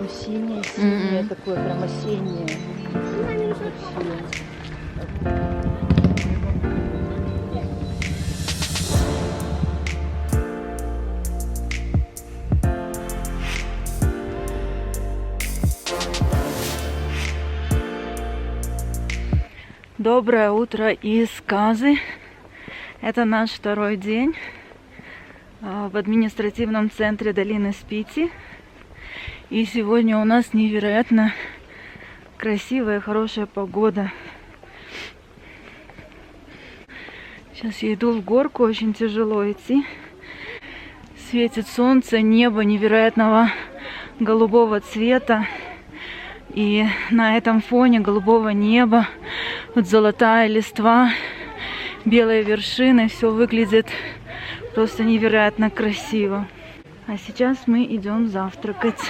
там синее, такое прям осеннее. Красивое. Доброе утро из Казы. Это наш второй день в административном центре долины Спити. И сегодня у нас невероятно красивая, хорошая погода. Сейчас я иду в горку, очень тяжело идти. Светит солнце, небо невероятного голубого цвета. И на этом фоне голубого неба, вот золотая листва, белые вершины, все выглядит просто невероятно красиво. А сейчас мы идем завтракать.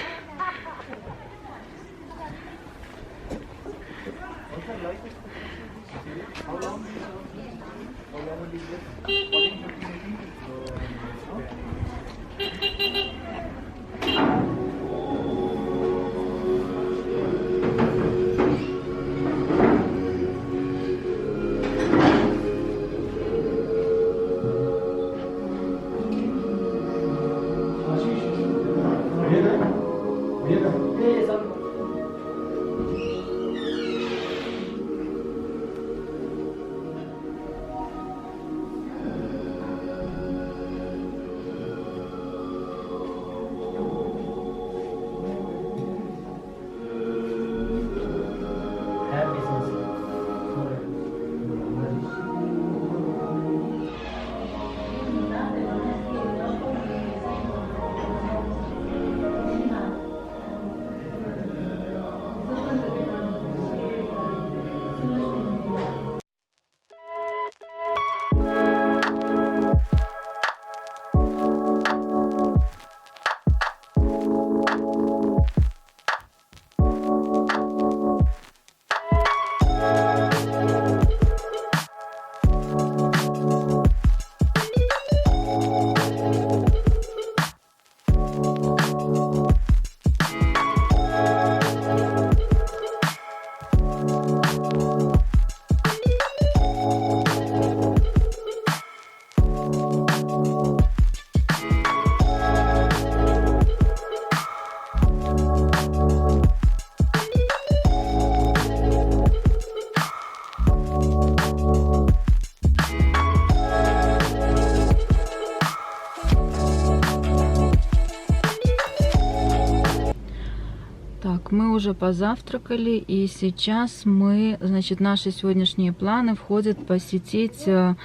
Так, мы уже позавтракали, и сейчас мы, значит, наши сегодняшние планы входят посетить 3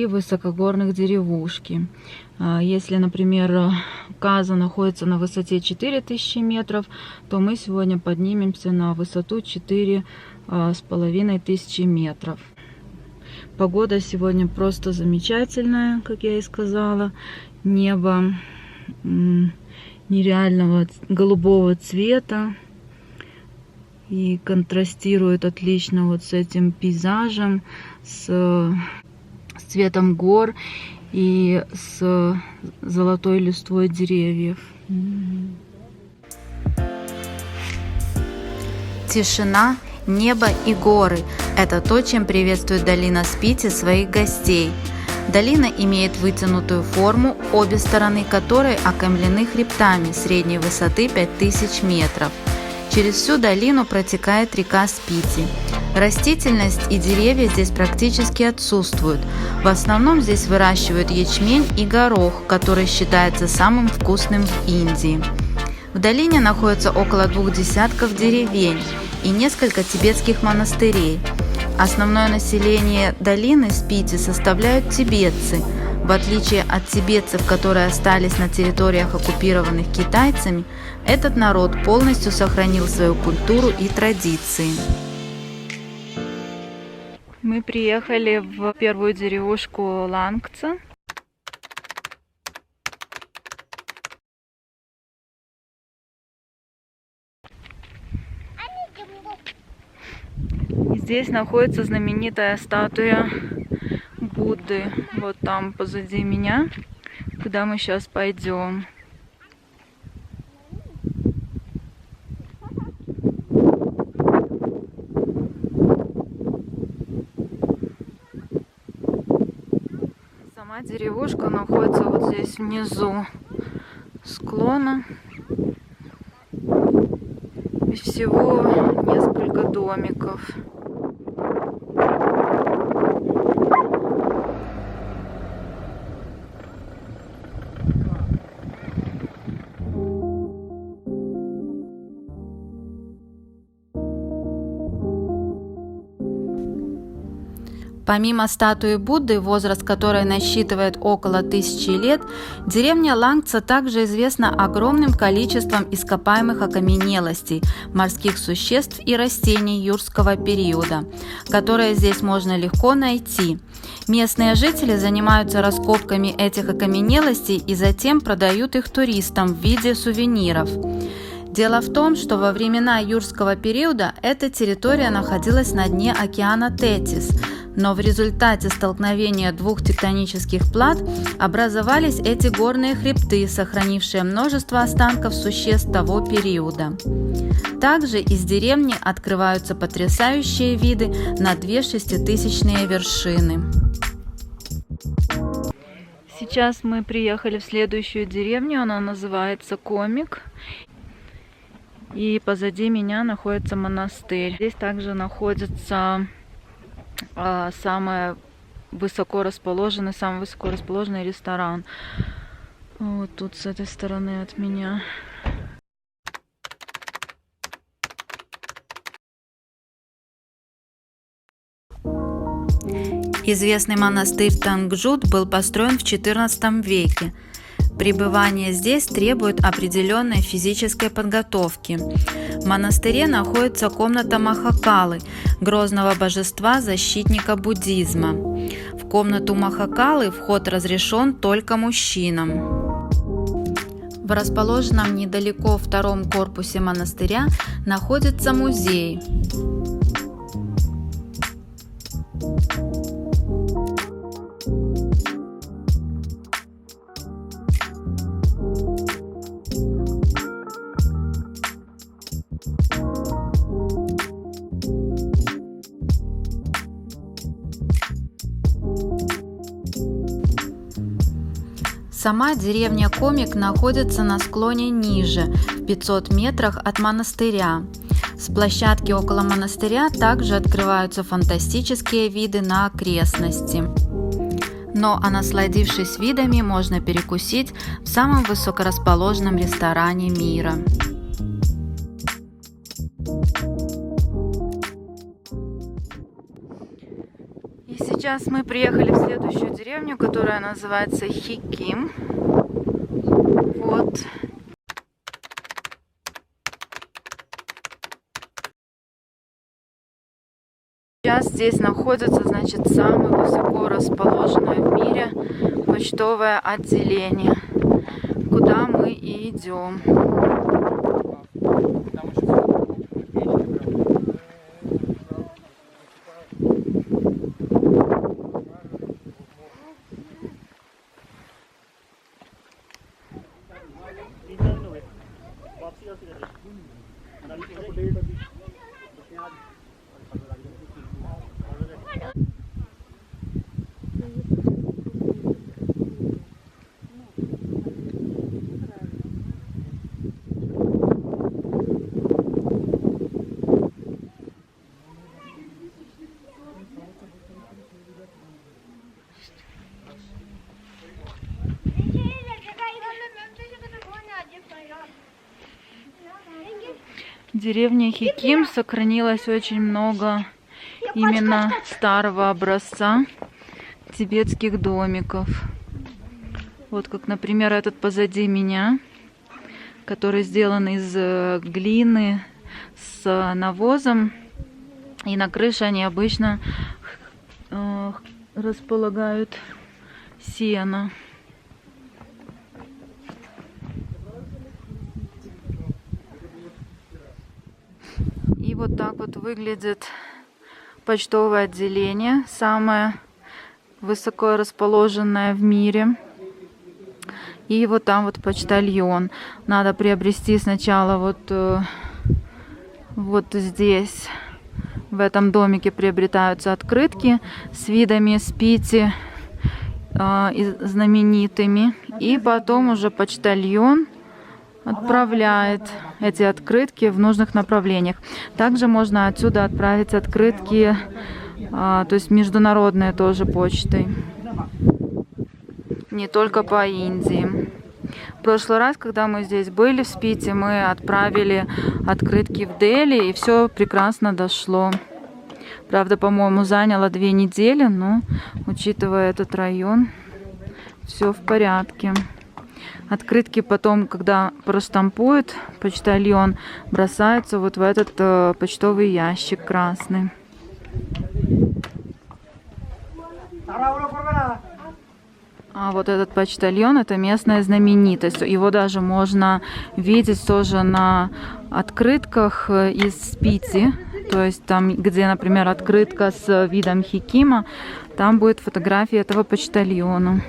высокогорных деревушки. Если, например, Каза находится на высоте 4000 метров, то мы сегодня поднимемся на высоту 4500 метров. Погода сегодня просто замечательная, как я и сказала. Небо нереального голубого цвета и контрастирует отлично вот с этим пейзажем, с цветом гор и с золотой листвой деревьев. Тишина, небо и горы – это то, чем приветствует долина Спити своих гостей. Долина имеет вытянутую форму, обе стороны которой окаймлены хребтами средней высоты 5000 метров. Через всю долину протекает река Спити. Растительность и деревья здесь практически отсутствуют. В основном здесь выращивают ячмень и горох, который считается самым вкусным в Индии. В долине находится около 2 десятков деревень и несколько тибетских монастырей. Основное население долины Спити составляют тибетцы. В отличие от тибетцев, которые остались на территориях, оккупированных китайцами, этот народ полностью сохранил свою культуру и традиции. Мы приехали в первую деревушку Лангца. Здесь находится знаменитая статуя Будды. Вот там позади меня, куда мы сейчас пойдем. Сама деревушка находится вот здесь внизу склона. И всего несколько домиков. Помимо статуи Будды, возраст которой насчитывает около 1000 лет, деревня Лангца также известна огромным количеством ископаемых окаменелостей, морских существ и растений юрского периода, которые здесь можно легко найти. Местные жители занимаются раскопками этих окаменелостей и затем продают их туристам в виде сувениров. Дело в том, что во времена юрского периода эта территория находилась на дне океана Тетис, но в результате столкновения двух тектонических плат образовались эти горные хребты, сохранившие множество останков существ того периода. Также из деревни открываются потрясающие виды на две шеститысячные вершины. Сейчас мы приехали в следующую деревню, она называется Комик. И позади меня находится монастырь. Здесь также находится самый высоко расположенный ресторан. Вот тут с этой стороны от меня. Известный монастырь Тангджут был построен в XIV веке. Пребывание здесь требует определенной физической подготовки. В монастыре находится комната Махакалы, грозного божества-защитника буддизма. В комнату Махакалы вход разрешен только мужчинам. В расположенном недалеко втором корпусе монастыря находится музей. Сама деревня Комик находится на склоне ниже, в 500 метрах от монастыря. С площадки около монастыря также открываются фантастические виды на окрестности. Но насладившись видами, можно перекусить в самом высокорасположенном ресторане мира. И сейчас мы приехали в следующую деревню, которая называется Хиким. Вот. Сейчас здесь находится, значит, самое высоко расположенное в мире почтовое отделение, куда мы и идем. В деревне Хиким сохранилось очень много именно старого образца тибетских домиков. Вот как, например, этот позади меня, который сделан из глины с навозом. И на крыше они обычно располагают сено. И вот так вот выглядит почтовое отделение, самое высоко расположенное в мире. И вот там вот почтальон. Надо приобрести сначала вот здесь, в этом домике приобретаются открытки с видами Спити знаменитыми. И потом уже почтальон отправляет эти открытки в нужных направлениях. Также можно отсюда отправить открытки, то есть международные тоже почтой. Не только по Индии. В прошлый раз, когда мы здесь были, в Спити, мы отправили открытки в Дели, и все прекрасно дошло. Правда, по-моему, заняло 2 недели, но, учитывая этот район, все в порядке. Открытки потом, когда проштампует почтальон, бросаются вот в этот почтовый ящик красный. А вот этот почтальон — это местная знаменитость. Его даже можно видеть тоже на открытках из Спити. То есть там, где, например, открытка с видом Хикима, там будет фотография этого почтальона.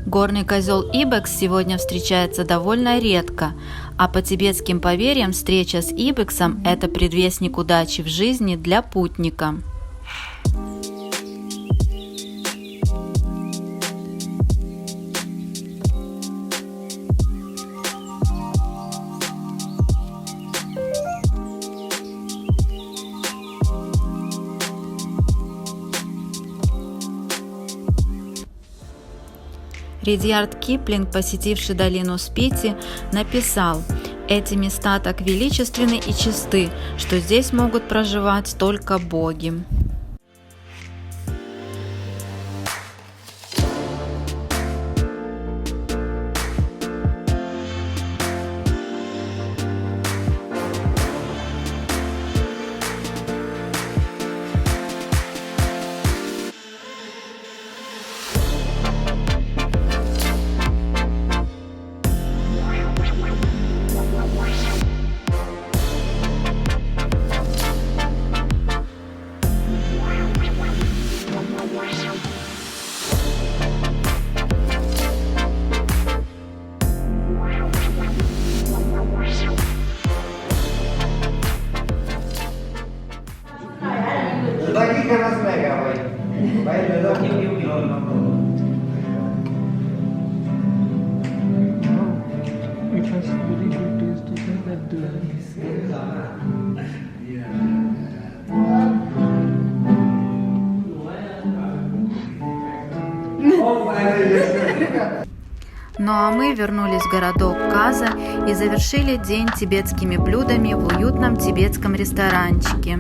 Горный козел Ибекс сегодня встречается довольно редко, а по тибетским поверьям встреча с Ибексом – это предвестник удачи в жизни для путника. Ридьярд Киплинг, посетивший долину Спити, написал: «Эти места так величественны и чисты, что здесь могут проживать только боги». Ну а мы вернулись в городок Каза и завершили день тибетскими блюдами в уютном тибетском ресторанчике.